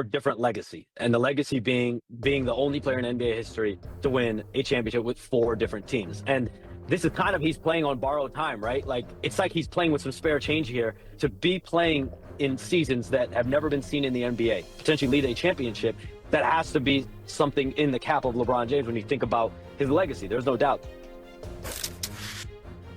different legacy, and the legacy being the only player in NBA history to win a championship with 4 different teams. And this is kind of, he's playing on borrowed time, right? Like, it's like he's playing with some spare change here to be playing in seasons that have never been seen in the NBA, potentially lead a championship. That has to be something in the cap of LeBron James when you think about his legacy. There's no doubt.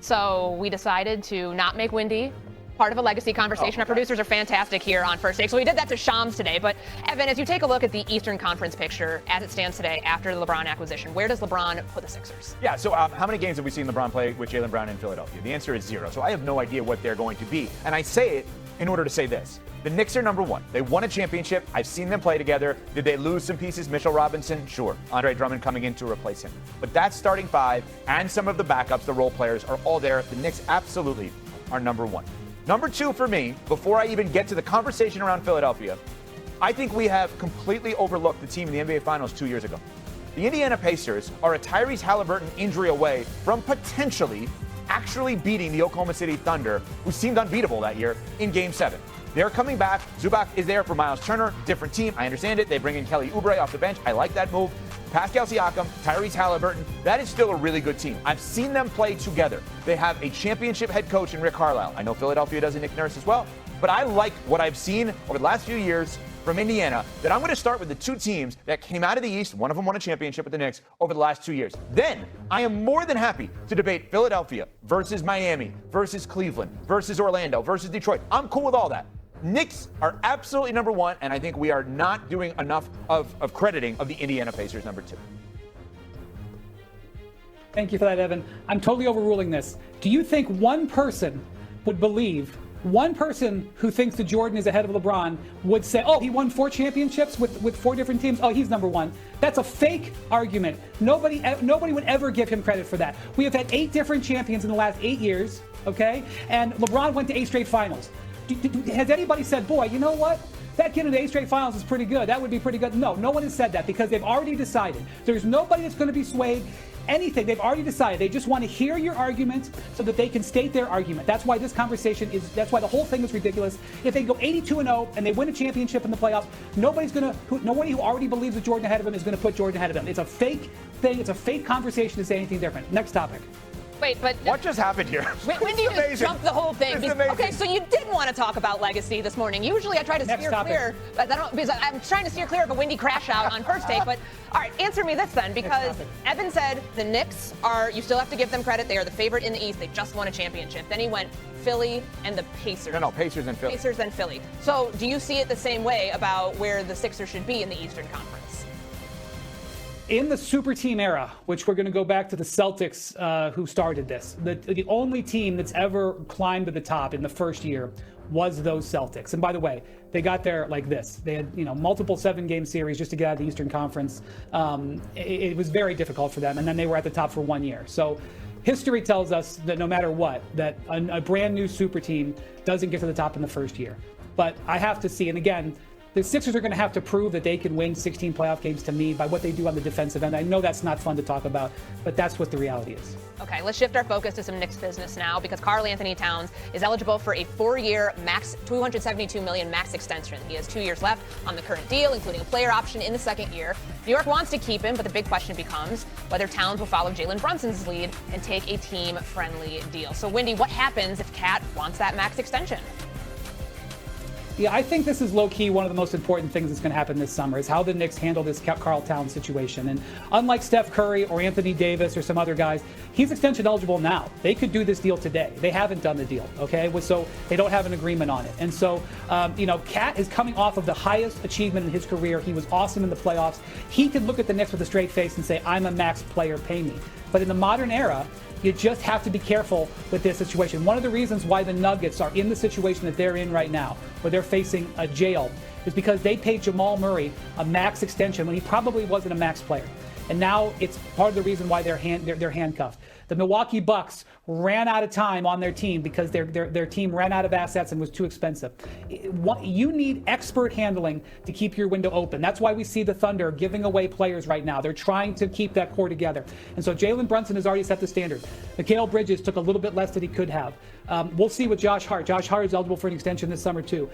So we decided to not make Windy part of a legacy conversation. Our producers are fantastic here on First Take. So we did that to Shams today. But Evan, as you take a look at the Eastern Conference picture as it stands today after the LeBron acquisition, where does LeBron put the Sixers? Yeah, so how many games have we seen LeBron play with Jaylen Brown in Philadelphia? The answer is 0. So I have no idea what they're going to be. And I say it in order to say this. The Knicks are number 1. They won a championship. I've seen them play together. Did they lose some pieces? Mitchell Robinson? Sure. Andre Drummond coming in to replace him. But that starting 5 and some of the backups, the role players, are all there. The Knicks absolutely are number 1. Number 2 for me, before I even get to the conversation around Philadelphia, I think we have completely overlooked the team in the NBA Finals 2 years ago. The Indiana Pacers are a Tyrese Halliburton injury away from potentially actually beating the Oklahoma City Thunder, who seemed unbeatable that year, in Game 7. They're coming back. Zubac is there for Miles Turner. Different team. I understand it. They bring in Kelly Oubre off the bench. I like that move. Pascal Siakam, Tyrese Halliburton. That is still a really good team. I've seen them play together. They have a championship head coach in Rick Carlisle. I know Philadelphia does a Nick Nurse as well. But I like what I've seen over the last few years from Indiana, that I'm going to start with the 2 teams that came out of the East. One of them won a championship with the Knicks over the last 2 years. Then I am more than happy to debate Philadelphia versus Miami versus Cleveland versus Orlando versus Detroit. I'm cool with all that. Knicks are absolutely number 1, and I think we are not doing enough of crediting of the Indiana Pacers number 2. Thank you for that, Evan. I'm totally overruling this. Do you think one person would believe, one person who thinks that Jordan is ahead of LeBron would say, oh, he won 4 championships with 4 different teams? Oh, he's number 1. That's a fake argument. Nobody would ever give him credit for that. We have had 8 different champions in the last 8 years, okay? And LeBron went to 8 straight finals. Has anybody said, boy, you know what? That kid in the 8 straight finals is pretty good. That would be pretty good. No one has said that because they've already decided. There's nobody that's going to be swayed. Anything. They've already decided. They just want to hear your argument so that they can state their argument. That's why this conversation is, that's why the whole thing is ridiculous. If they go 82-0 and they win a championship in the playoffs, nobody who already believes that Jordan ahead of him is going to put Jordan ahead of him. It's a fake thing. It's a fake conversation to say anything different. Next topic. Wait, but what just happened here? Wendy just jumped the whole thing. Okay, so you did want to talk about legacy this morning. Usually I try to steer clear, but because I'm trying to steer clear of a Wendy crash out on First Take. But all right, answer me this then, because Evan said the Knicks are, you still have to give them credit. They are the favorite in the East. They just won a championship. Then he went Philly and the Pacers. No, Pacers and Philly. Pacers and Philly. So do you see it the same way about where the Sixers should be in the Eastern Conference? In the super team era, which we're going to go back to the Celtics who started this, the only team that's ever climbed to the top in the first year was those Celtics. And by the way, they got there like this. They had multiple 7-game series just to get out of the Eastern Conference. It was very difficult for them, and then they were at the top for 1 year. So history tells us that no matter what, that a brand new super team doesn't get to the top in the first year. But I have to see, and again, the Sixers are going to have to prove that they can win 16 playoff games to me by what they do on the defensive end. I know that's not fun to talk about, but that's what the reality is. Okay, let's shift our focus to some Knicks business now, because Karl Anthony Towns is eligible for a 4-year max, $272 million max extension. He has 2 years left on the current deal, including a player option in the second year. New York wants to keep him, but the big question becomes whether Towns will follow Jalen Brunson's lead and take a team-friendly deal. So, Wendy, what happens if Cat wants that max extension? Yeah, I think this is low-key one of the most important things that's going to happen this summer is how the Knicks handle this Karl Towns situation. And unlike Steph Curry or Anthony Davis or some other guys, he's extension eligible now. They could do this deal today. They haven't done the deal, okay? So they don't have an agreement on it. And so, Cat is coming off of the highest achievement in his career. He was awesome in the playoffs. He could look at the Knicks with a straight face and say, I'm a max player, pay me. But in the modern era, you just have to be careful with this situation. One of the reasons why the Nuggets are in the situation that they're in right now, where they're facing a jail, is because they paid Jamal Murray a max extension when he probably wasn't a max player. And now it's part of the reason why they're handcuffed. The Milwaukee Bucks ran out of time on their team because their team ran out of assets and was too expensive. You need expert handling to keep your window open. That's why we see the Thunder giving away players right now. They're trying to keep that core together. And so Jalen Brunson has already set the standard. Mikal Bridges took a little bit less than he could have. We'll see with Josh Hart. Josh Hart is eligible for an extension this summer too.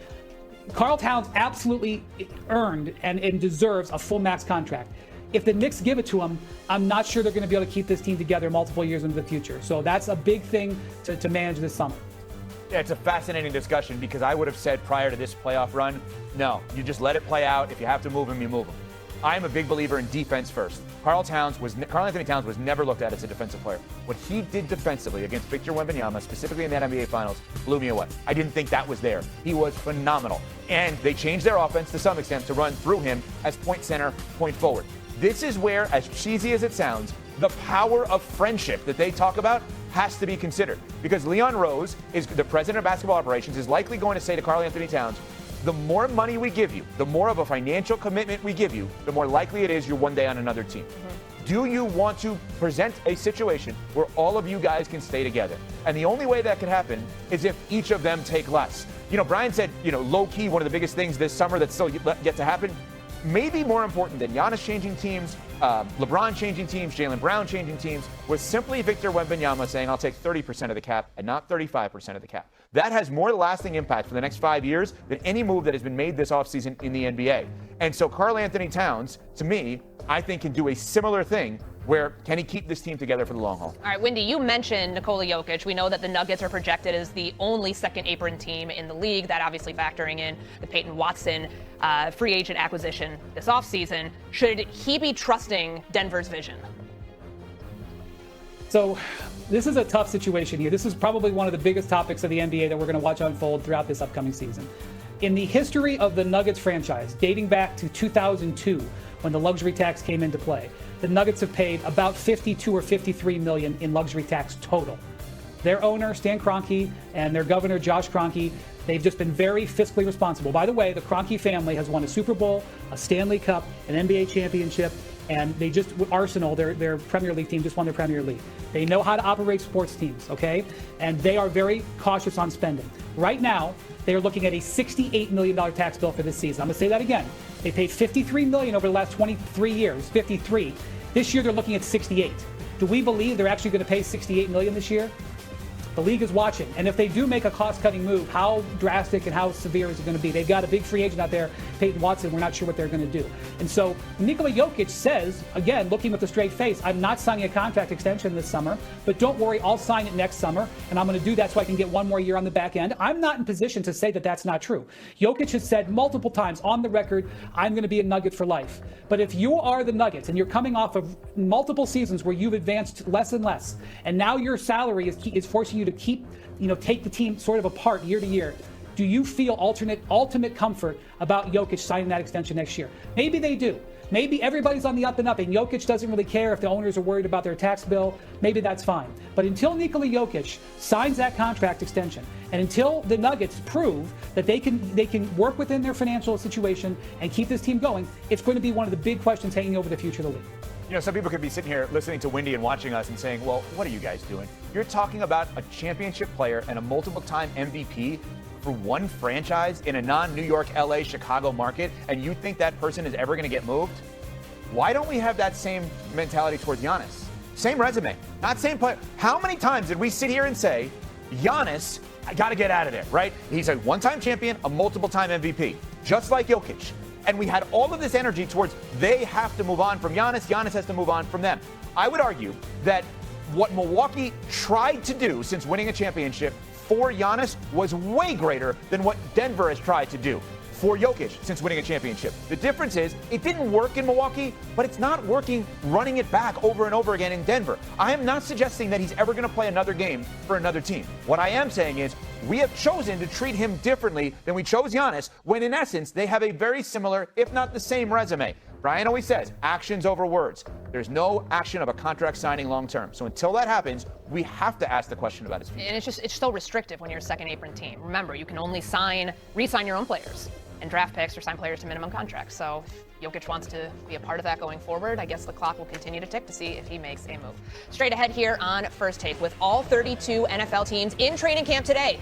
Karl Towns absolutely earned and deserves a full max contract. If the Knicks give it to him, I'm not sure they're going to be able to keep this team together multiple years into the future. So that's a big thing to manage this summer. Yeah, it's a fascinating discussion because I would have said prior to this playoff run, no, you just let it play out. If you have to move him, you move him. I'm a big believer in defense first. Karl Anthony Towns was never looked at as a defensive player. What he did defensively against Victor Wembanyama, specifically in that NBA Finals, blew me away. I didn't think that was there. He was phenomenal. And they changed their offense to some extent to run through him as point center, point forward. This is where, as cheesy as it sounds, the power of friendship that they talk about has to be considered. Because Leon Rose, is the president of basketball operations, is likely going to say to Karl Anthony Towns, the more money we give you, the more of a financial commitment we give you, the more likely it is you're one day on another team. Do you want to present a situation where all of you guys can stay together? And the only way that can happen is if each of them take less. Brian said, low-key, one of the biggest things this summer that's still yet to happen, maybe more important than Giannis changing teams, LeBron changing teams, Jaylen Brown changing teams, was simply Victor Wembanyama saying, I'll take 30% of the cap and not 35% of the cap. That has more lasting impact for the next 5 years than any move that has been made this offseason in the NBA. And so Karl Anthony Towns, to me, I think can do a similar thing where can he keep this team together for the long haul? All right, Wendy, you mentioned Nikola Jokic. We know that the Nuggets are projected as the only second apron team in the league, that obviously factoring in the Peyton Watson free agent acquisition this offseason. Should he be trusting Denver's vision? So this is a tough situation here. This is probably one of the biggest topics of the NBA that we're going to watch unfold throughout this upcoming season. In the history of the Nuggets franchise, dating back to 2002, when the luxury tax came into play, the Nuggets have paid about $52 or $53 million in luxury tax total. Their owner, Stan Kroenke, and their governor, Josh Kroenke, they've just been very fiscally responsible. By the way, the Kroenke family has won a Super Bowl, a Stanley Cup, an NBA championship, and they just, Arsenal, their Premier League team, just won their Premier League. They know how to operate sports teams, okay? And they are very cautious on spending. Right now, they are looking at a $68 million tax bill for this season. I'm going to say that again. They paid $53 million over the last 23 years, 53. This year, they're looking at 68. Do we believe they're actually going to pay $68 million this year? The league is watching. And if they do make a cost-cutting move, how drastic and how severe is it going to be? They've got a big free agent out there, Peyton Watson. We're not sure what they're going to do. And so Nikola Jokic says, again, looking with a straight face, I'm not signing a contract extension this summer, but don't worry, I'll sign it next summer, and I'm going to do that so I can get one more year on the back end. I'm not in position to say that that's not true. Jokic has said multiple times on the record, I'm going to be a Nugget for life. But if you are the Nuggets and you're coming off of multiple seasons where you've advanced less and less, and now your salary is forcing you to keep, take the team sort of apart year to year, do you feel ultimate comfort about Jokic signing that extension next year? Maybe they do. Maybe everybody's on the up and up, and Jokic doesn't really care if the owners are worried about their tax bill. Maybe that's fine. But until Nikola Jokic signs that contract extension, and until the Nuggets prove that they can work within their financial situation and keep this team going, it's going to be one of the big questions hanging over the future of the league. Some people could be sitting here listening to Wendy and watching us and saying, well, what are you guys doing? You're talking about a championship player and a multiple-time MVP for one franchise in a non-New York, LA, Chicago market, and you think that person is ever going to get moved? Why don't we have that same mentality towards Giannis? Same resume, not same player. How many times did we sit here and say, Giannis, I got to get out of there, right? He's a one-time champion, a multiple-time MVP, just like Jokic. And we had all of this energy towards they have to move on from Giannis. Giannis has to move on from them. I would argue that what Milwaukee tried to do since winning a championship for Giannis was way greater than what Denver has tried to do for Jokic since winning a championship. The difference is it didn't work in Milwaukee, but it's not working running it back over and over again in Denver. I am not suggesting that he's ever going to play another game for another team. What I am saying is we have chosen to treat him differently than we chose Giannis when, in essence, they have a very similar, if not the same, resume. Brian always says, actions over words. There's no action of a contract signing long term. So until that happens, we have to ask the question about his future. And it's so restrictive when you're a second apron team. Remember, you can only re-sign your own players and draft picks or sign players to minimum contracts. So if Jokic wants to be a part of that going forward, I guess the clock will continue to tick to see if he makes a move. Straight ahead here on First Take with all 32 NFL teams in training camp today.